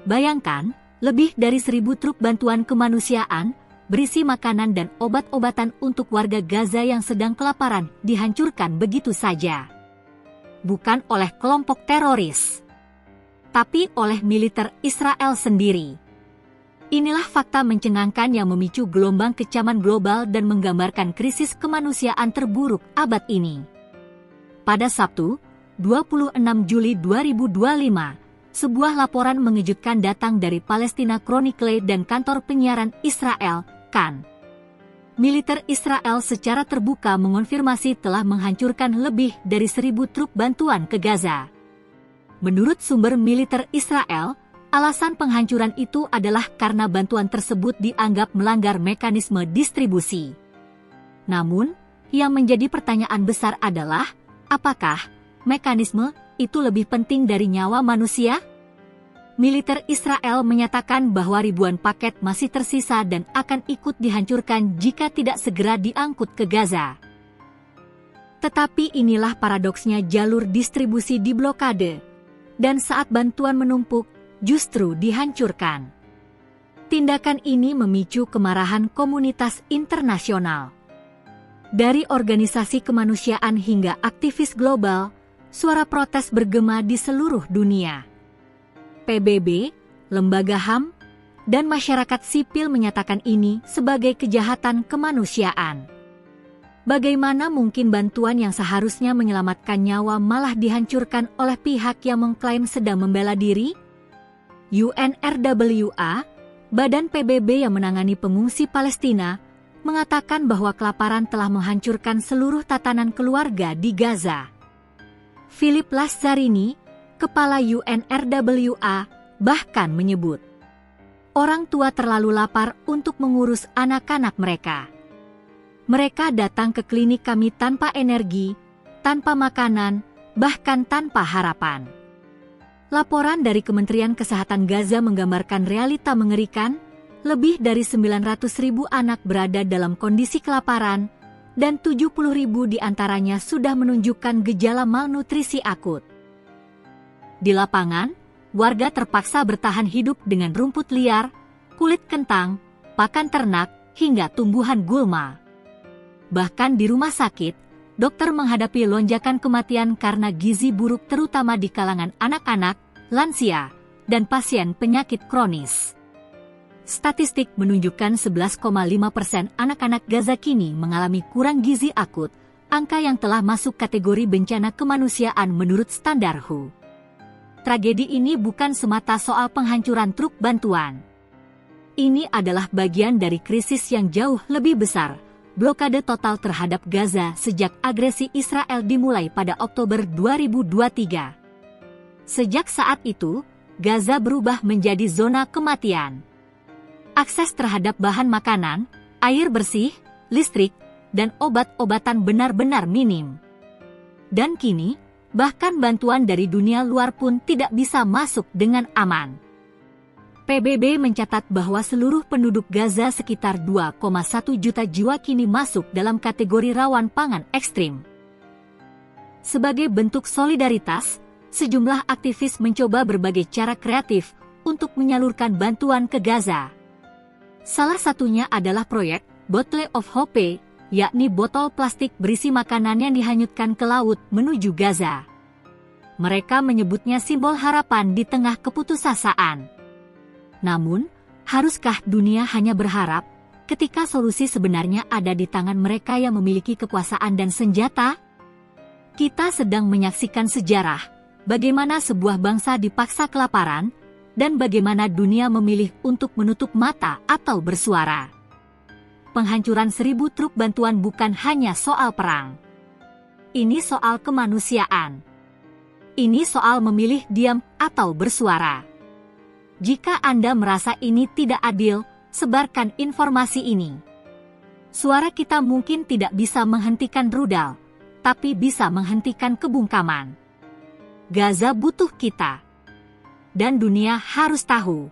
Bayangkan, lebih dari 1.000 truk bantuan kemanusiaan, berisi makanan dan obat-obatan untuk warga Gaza yang sedang kelaparan, dihancurkan begitu saja. Bukan oleh kelompok teroris, tapi oleh militer Israel sendiri. Inilah fakta mencengangkan yang memicu gelombang kecaman global dan menggambarkan krisis kemanusiaan terburuk abad ini. Pada Sabtu, 26 Juli 2025, sebuah laporan mengejutkan datang dari Palestina Chronicle dan kantor penyiaran Israel, KAN. Militer Israel secara terbuka mengonfirmasi telah menghancurkan lebih dari 1.000 truk bantuan ke Gaza. Menurut sumber militer Israel, alasan penghancuran itu adalah karena bantuan tersebut dianggap melanggar mekanisme distribusi. Namun, yang menjadi pertanyaan besar adalah, apakah mekanisme itu lebih penting dari nyawa manusia? Militer Israel menyatakan bahwa ribuan paket masih tersisa dan akan ikut dihancurkan jika tidak segera diangkut ke Gaza. Tetapi inilah paradoksnya jalur distribusi diblokade, dan saat bantuan menumpuk, justru dihancurkan. Tindakan ini memicu kemarahan komunitas internasional. Dari organisasi kemanusiaan hingga aktivis global, suara protes bergema di seluruh dunia. PBB, lembaga HAM, dan masyarakat sipil menyatakan ini sebagai kejahatan kemanusiaan. Bagaimana mungkin bantuan yang seharusnya menyelamatkan nyawa malah dihancurkan oleh pihak yang mengklaim sedang membela diri? UNRWA, badan PBB yang menangani pengungsi Palestina, mengatakan bahwa kelaparan telah menghancurkan seluruh tatanan keluarga di Gaza. Philip Lazzarini, kepala UNRWA, bahkan menyebut, orang tua terlalu lapar untuk mengurus anak-anak mereka. Mereka datang ke klinik kami tanpa energi, tanpa makanan, bahkan tanpa harapan. Laporan dari Kementerian Kesehatan Gaza menggambarkan realita mengerikan, lebih dari 900.000 anak berada dalam kondisi kelaparan, dan 70.000 diantaranya sudah menunjukkan gejala malnutrisi akut. Di lapangan, warga terpaksa bertahan hidup dengan rumput liar, kulit kentang, pakan ternak, hingga tumbuhan gulma. Bahkan di rumah sakit, dokter menghadapi lonjakan kematian karena gizi buruk terutama di kalangan anak-anak, lansia, dan pasien penyakit kronis. Statistik menunjukkan 11,5% anak-anak Gaza kini mengalami kurang gizi akut, angka yang telah masuk kategori bencana kemanusiaan menurut standar WHO. Tragedi ini bukan semata soal penghancuran truk bantuan. Ini adalah bagian dari krisis yang jauh lebih besar, blokade total terhadap Gaza sejak agresi Israel dimulai pada Oktober 2023. Sejak saat itu, Gaza berubah menjadi zona kematian. Akses terhadap bahan makanan, air bersih, listrik, dan obat-obatan benar-benar minim. Dan kini, bahkan bantuan dari dunia luar pun tidak bisa masuk dengan aman. PBB mencatat bahwa seluruh penduduk Gaza sekitar 2,1 juta jiwa kini masuk dalam kategori rawan pangan ekstrim. Sebagai bentuk solidaritas, sejumlah aktivis mencoba berbagai cara kreatif untuk menyalurkan bantuan ke Gaza. Salah satunya adalah proyek Bottle of Hope, yakni botol plastik berisi makanan yang dihanyutkan ke laut menuju Gaza. Mereka menyebutnya simbol harapan di tengah keputusasaan. Namun, haruskah dunia hanya berharap ketika solusi sebenarnya ada di tangan mereka yang memiliki kekuasaan dan senjata? Kita sedang menyaksikan sejarah, bagaimana sebuah bangsa dipaksa kelaparan, dan bagaimana dunia memilih untuk menutup mata atau bersuara. Penghancuran 1.000 truk bantuan bukan hanya soal perang. Ini soal kemanusiaan. Ini soal memilih diam atau bersuara. Jika Anda merasa ini tidak adil, sebarkan informasi ini. Suara kita mungkin tidak bisa menghentikan rudal, tapi bisa menghentikan kebungkaman. Gaza butuh kita. Dan dunia harus tahu